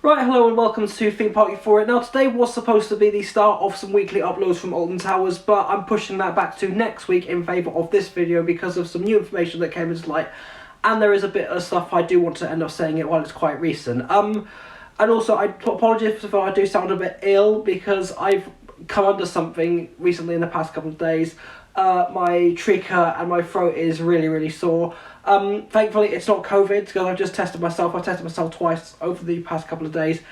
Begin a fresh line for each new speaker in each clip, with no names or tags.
Right, hello and welcome to Theme Park Euphoria. Now today was supposed to be the start of some weekly uploads from Alton Towers, but I'm pushing that back to next week in favour of this video because of some new information that came into light, and there is a bit of stuff I do want to end up saying it while it's quite recent. And also I apologise if I do sound a bit ill because I've come under something recently in the past couple of days. My trachea and my throat is really sore. Thankfully it's not COVID because I've just tested myself. I tested myself twice over the past couple of days.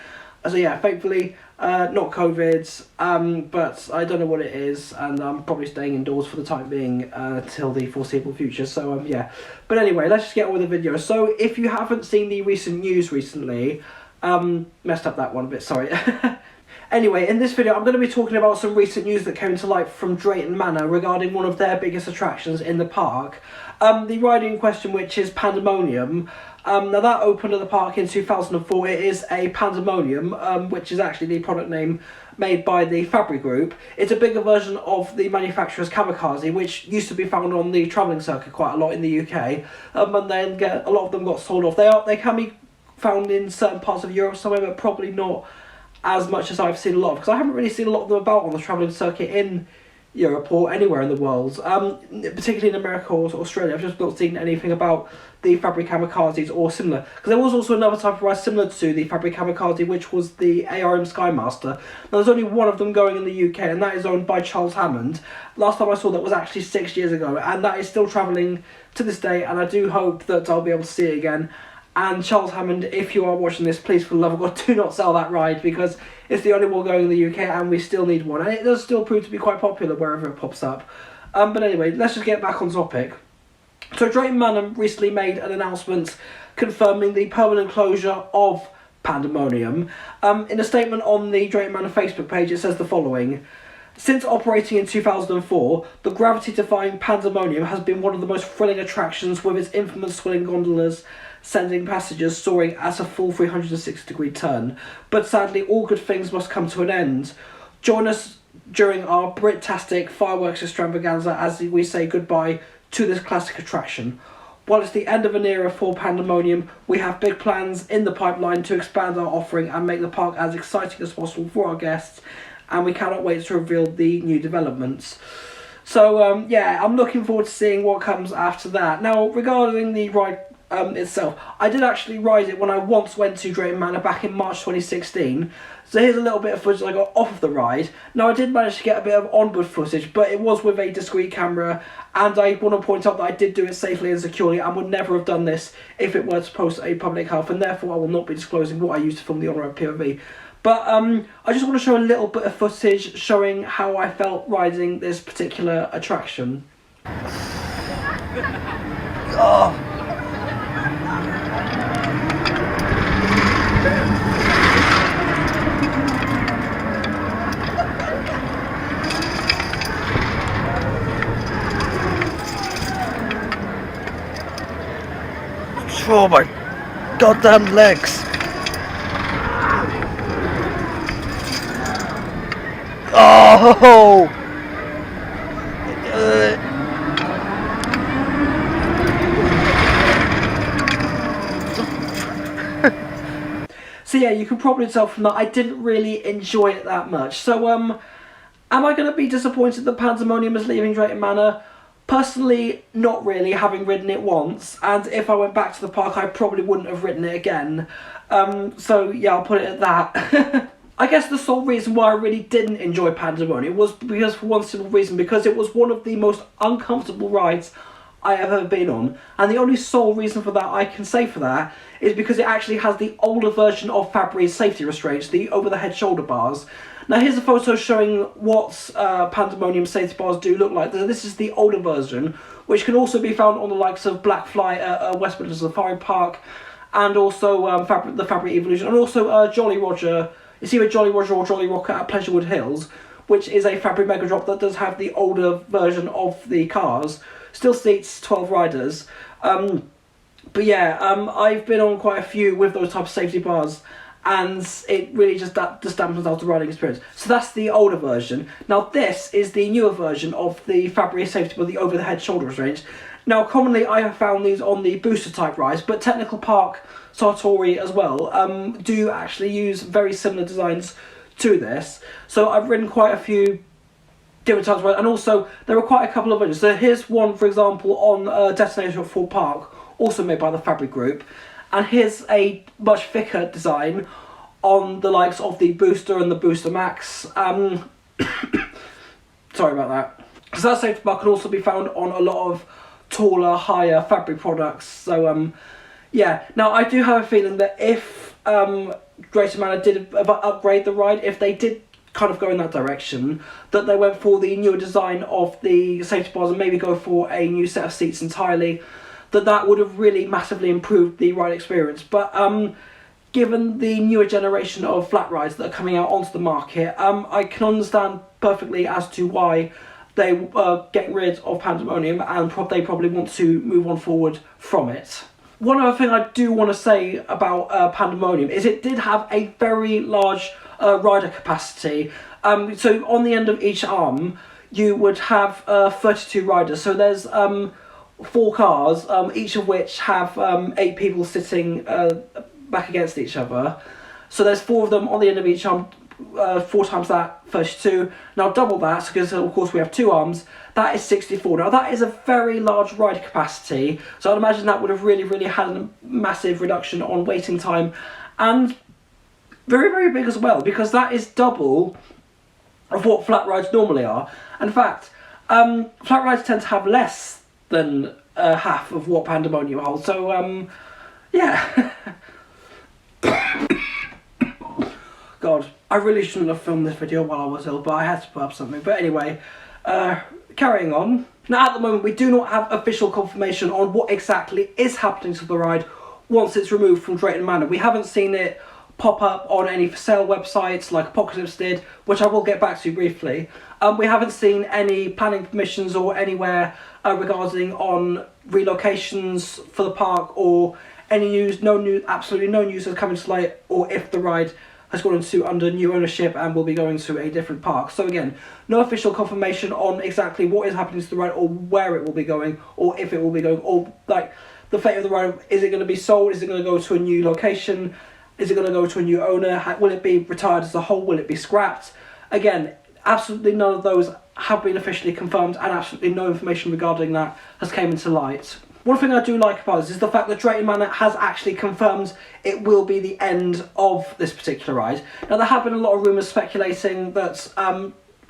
So yeah, thankfully not COVID, but I don't know what it is, and I'm probably staying indoors for the time being till the foreseeable future. So yeah, but anyway, let's just get on with the video. So if you haven't seen the recent news recently, messed up that one a bit, sorry. Anyway, in this video I'm going to be talking about some recent news that came to light from Drayton Manor regarding one of their biggest attractions in the park. The ride in question, which is Pandemonium. Now that opened at the park in 2004. It is a Pandemonium, which is actually the product name made by the Fabry Group. It's a bigger version of the manufacturer's Kamikaze, which used to be found on the travelling circuit quite a lot in the UK. And then a lot of them got sold off. They can be found in certain parts of Europe somewhere, but probably not as much as I've seen a lot of, because I haven't really seen a lot of them about on the travelling circuit in Europe or anywhere in the world, particularly in America or Australia. I've just not seen anything about the Fabry Kamikazes or similar, because there was also another type of ride similar to the Fabry Kamikaze, which was the ARM Skymaster. Now there's only one of them going in the UK, and that is owned by Charles Hammond. Last time I saw that was actually 6 years ago, and that is still travelling to this day, and I do hope that I'll be able to see it again. And Charles Hammond, if you are watching this, please, for the love of God, do not sell that ride, because it's the only one going in the UK and we still need one. And it does still prove to be quite popular wherever it pops up. But anyway, let's just get back on topic. So Drayton Manor recently made an announcement confirming the permanent closure of Pandemonium. In a statement on the Drayton Manor Facebook page, it says the following. Since operating in 2004, the gravity-defying Pandemonium has been one of the most thrilling attractions, with its infamous swinging gondolas sending passengers soaring at a full 360-degree turn. But sadly, all good things must come to an end. Join us during our Brit-tastic fireworks extravaganza as we say goodbye to this classic attraction. While it's the end of an era for Pandemonium, we have big plans in the pipeline to expand our offering and make the park as exciting as possible for our guests, and we cannot wait to reveal the new developments. So yeah, I'm looking forward to seeing what comes after that. Now, regarding the ride itself, I did actually ride it when I once went to Drayton Manor back in March 2016. So here's a little bit of footage I got off of the ride. Now I did manage to get a bit of onboard footage, but it was with a discreet camera, and I want to point out that I did do it safely and securely and would never have done this if it were to post a public health, and therefore I will not be disclosing what I used to film the on-road POV. But I just want to show a little bit of footage showing how I felt riding this particular attraction. Oh. Oh my goddamn legs! Oh! So yeah, you can probably tell from that I didn't really enjoy it that much. So am I going to be disappointed that Pandemonium is leaving Drayton Manor? Personally, not really, having ridden it once, and if I went back to the park I probably wouldn't have ridden it again. So yeah, I'll put it at that. I guess the sole reason why I really didn't enjoy Pandemonium was because, for one simple reason, because it was one of the most uncomfortable rides I have ever been on. And the only sole reason for that I can say for that is because it actually has the older version of Fabry's safety restraints, the over-the-head shoulder bars. Now here's a photo showing what Pandemonium safety bars do look like. This is the older version, which can also be found on the likes of Blackfly at West Midlands Safari Park, and also the Fabry Evolution, and also Jolly Roger. It's either Jolly Roger or Jolly Rocker at Pleasurewood Hills, which is a Fabry Mega Drop that does have the older version of the cars. Still seats 12 riders. But yeah, I've been on quite a few with those type of safety bars, and it really just dampens out the riding experience. So that's the older version. Now this is the newer version of the Fabry safety bar, the over-the-head shoulder restraints. Now, commonly I have found these on the booster type rides, but Technical Park Sartori as well do actually use very similar designs to this. So I've ridden quite a few different types of rides, and also there are quite a couple of others. So here's one, for example, on Destination at Ford Park, also made by the Fabric Group, and here's a much thicker design on the likes of the Booster and the Booster Max. Sorry about that. So that safety bar can also be found on a lot of taller, higher fabric products. So yeah, now I do have a feeling that if Drayton Manor did upgrade the ride, if they did kind of go in that direction, that they went for the newer design of the safety bars and maybe go for a new set of seats entirely, that would have really massively improved the ride experience. But given the newer generation of flat rides that are coming out onto the market, I can understand perfectly as to why they are getting rid of Pandemonium, and they probably want to move on forward from it. One other thing I do want to say about Pandemonium is it did have a very large rider capacity. So on the end of each arm you would have 32 riders. So there's 4 cars, each of which have 8 people sitting back against each other. So there's 4 of them on the end of each arm. 4 times that, 32. Now double that, because of course we have 2 arms, that is 64. Now that is a very large ride capacity, so I'd imagine that would have really had a massive reduction on waiting time, and very big as well, because that is double of what flat rides normally are. In fact, flat rides tend to have less than half of what Pandemonium holds, so yeah. God, I really shouldn't have filmed this video while I was ill, but I had to put up something. But anyway, carrying on. Now at the moment we do not have official confirmation on what exactly is happening to the ride once it's removed from Drayton Manor. We haven't seen it pop up on any for sale websites like Apocalypse did, which I will get back to briefly. We haven't seen any planning permissions or anywhere regarding on relocations for the park, or any news, absolutely no news has come into light, or if the ride has gone into under new ownership and will be going to a different park. So again, no official confirmation on exactly what is happening to the ride, or where it will be going, or if it will be going, or like the fate of the ride. Is it going to be sold? Is it going to go to a new location? Is it going to go to a new owner? Will it be retired as a whole? Will it be scrapped? Again, absolutely none of those have been officially confirmed, and absolutely no information regarding that has came into light. One thing I do like about this is the fact that Drayton Manor has actually confirmed it will be the end of this particular ride. Now there have been a lot of rumours speculating that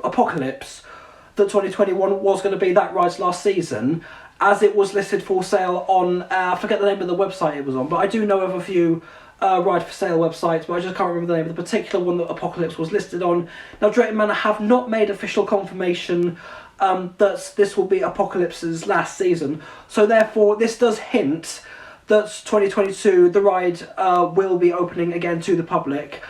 Apocalypse, that 2021 was going to be that ride's last season, as it was listed for sale on, I forget the name of the website it was on, but I do know of a few ride for sale websites, but I just can't remember the name of the particular one that Apocalypse was listed on. Now Drayton Manor have not made official confirmation that this will be Apocalypse's last season, so therefore this does hint that 2022 the ride will be opening again to the public,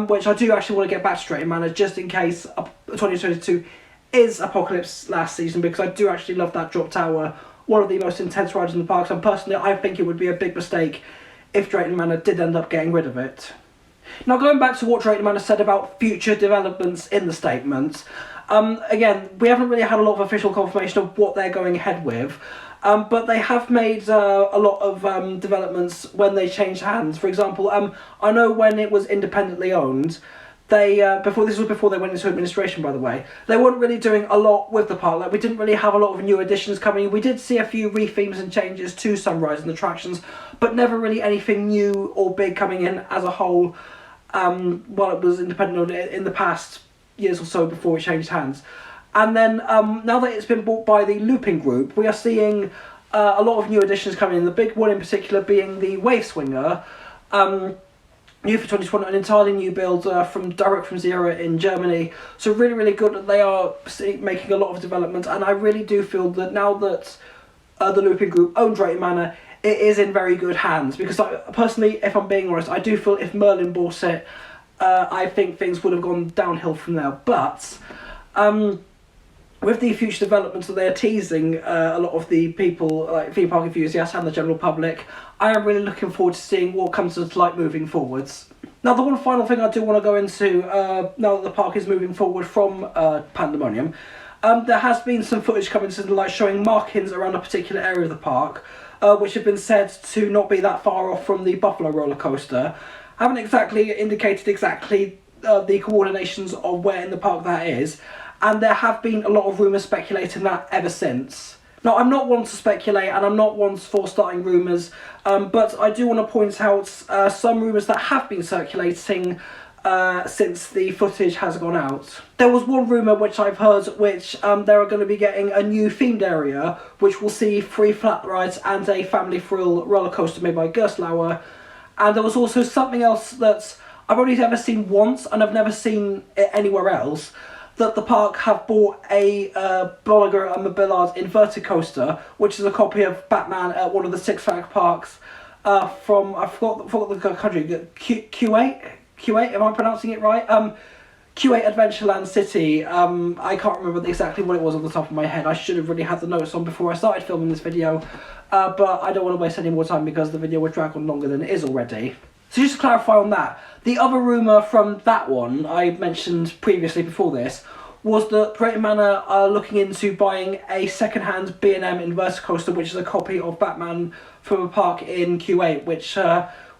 which I do actually want to get back to Drayton Manor just in case 2022 is Apocalypse's last season, because I do actually love that drop tower, one of the most intense rides in the parks, and personally I think it would be a big mistake if Drayton Manor did end up getting rid of it. Now going back to what Drayton Manor said about future developments in the statement, again, we haven't really had a lot of official confirmation of what they're going ahead with, but they have made a lot of developments when they changed hands. For example, I know when it was independently owned, they before they went into administration, by the way, they weren't really doing a lot with the park. Like, we didn't really have a lot of new additions coming. We did see a few rethemes and changes to some rides and attractions, but never really anything new or big coming in as a whole while it was independent in the past years or so before it changed hands. And then now that it's been bought by the Looping Group, we are seeing a lot of new additions coming in. The big one in particular being the Wave Swinger, new for 2020, an entirely new build direct from zero in Germany. So really good that they are making a lot of development, and I really do feel that now that the Looping Group own Drayton Manor, it is in very good hands, because personally, if I'm being honest, I do feel if Merlin bought it, I think things would have gone downhill from there. But with the future developments that they are teasing a lot of the people, like theme park enthusiasts and the general public, I am really looking forward to seeing what comes to light moving forwards. Now the one final thing I do want to go into, now that the park is moving forward from Pandemonium, There has been some footage coming to the light showing markings around a particular area of the park, which have been said to not be that far off from the Buffalo roller coaster. Haven't exactly indicated the coordinations of where in the park that is, and there have been a lot of rumours speculating that ever since. Now, I'm not one to speculate, and I'm not one for starting rumours, but I do want to point out some rumours that have been circulating since the footage has gone out. There was one rumour which I've heard which they are going to be getting a new themed area which will see 3 flat rides and a family thrill roller coaster made by Gerstlauer. And there was also something else that I've only ever seen once and I've never seen it anywhere else, that the park have bought a Bolliger and Mobillard inverted coaster, which is a copy of Batman at one of the Six Flags parks from, I forgot the country, Q8, am I pronouncing it right? Q8 Adventureland City. I can't remember exactly what it was on the top of my head. I should have really had the notes on before I started filming this video, but I don't want to waste any more time because the video would drag on longer than it is already. So just to clarify on that, the other rumour from that one I mentioned previously before this was that Drayton Manor are looking into buying a second-hand B&M inverted coaster, which is a copy of Batman from a park in Q8, which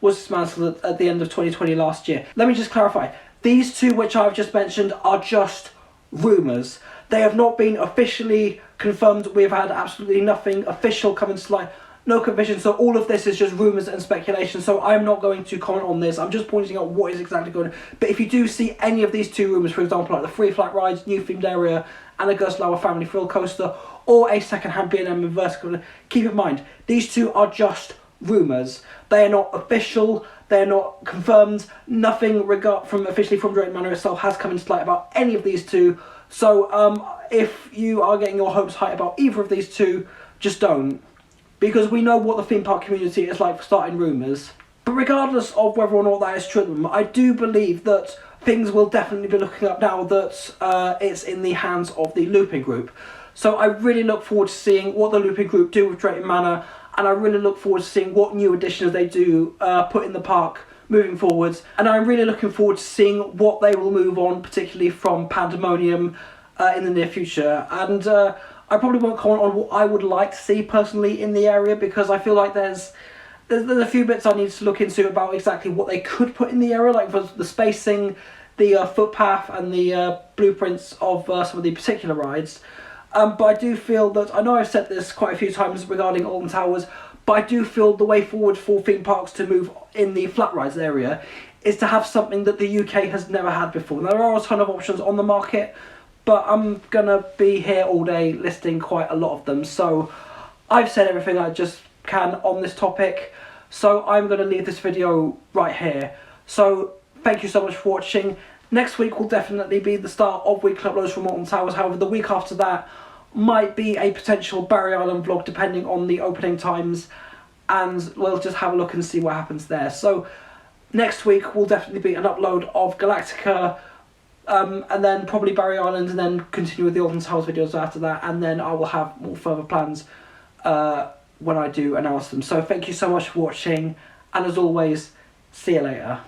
was dismantled at the end of 2020 last year. Let me just clarify. These two which I've just mentioned are just rumours. They have not been officially confirmed. We've had absolutely nothing official coming to light. No confirmation, so all of this is just rumours and speculation, so I'm not going to comment on this. I'm just pointing out what is exactly going on. But if you do see any of these two rumours, for example, like the 3 flat rides, new themed area, and a Gerstlauer family thrill coaster, or a second-hand B&M inverted coaster, keep in mind, these two are just rumours. They are not official, they're not confirmed, nothing officially from Drayton Manor itself has come into light about any of these two. So if you are getting your hopes high about either of these two, just don't. Because we know what the theme park community is like for starting rumours. But regardless of whether or not that is true, I do believe that things will definitely be looking up now that it's in the hands of the Looping Group. So I really look forward to seeing what the Looping Group do with Drayton Manor, and I really look forward to seeing what new additions they do put in the park moving forwards. And I'm really looking forward to seeing what they will move on, particularly from Pandemonium in the near future. And I probably won't comment on what I would like to see personally in the area, because I feel like there's a few bits I need to look into about exactly what they could put in the area, like for the spacing, the footpath, and the blueprints of some of the particular rides. But I do feel that, I know I've said this quite a few times regarding Alton Towers, but I do feel the way forward for theme parks to move in the flat rides area is to have something that the UK has never had before. Now, there are a ton of options on the market, but I'm gonna be here all day listing quite a lot of them. So I've said everything I just can on this topic. So I'm gonna leave this video right here. So thank you so much for watching. Next week will definitely be the start of weekly uploads from Alton Towers. However, the week after that might be a potential Barry Island vlog depending on the opening times, and we'll just have a look and see what happens there. So next week will definitely be an upload of Galactica, and then probably Barry Island, and then continue with the Alton Towers videos after that, and then I will have more further plans when I do announce them. So thank you so much for watching, and as always, see you later.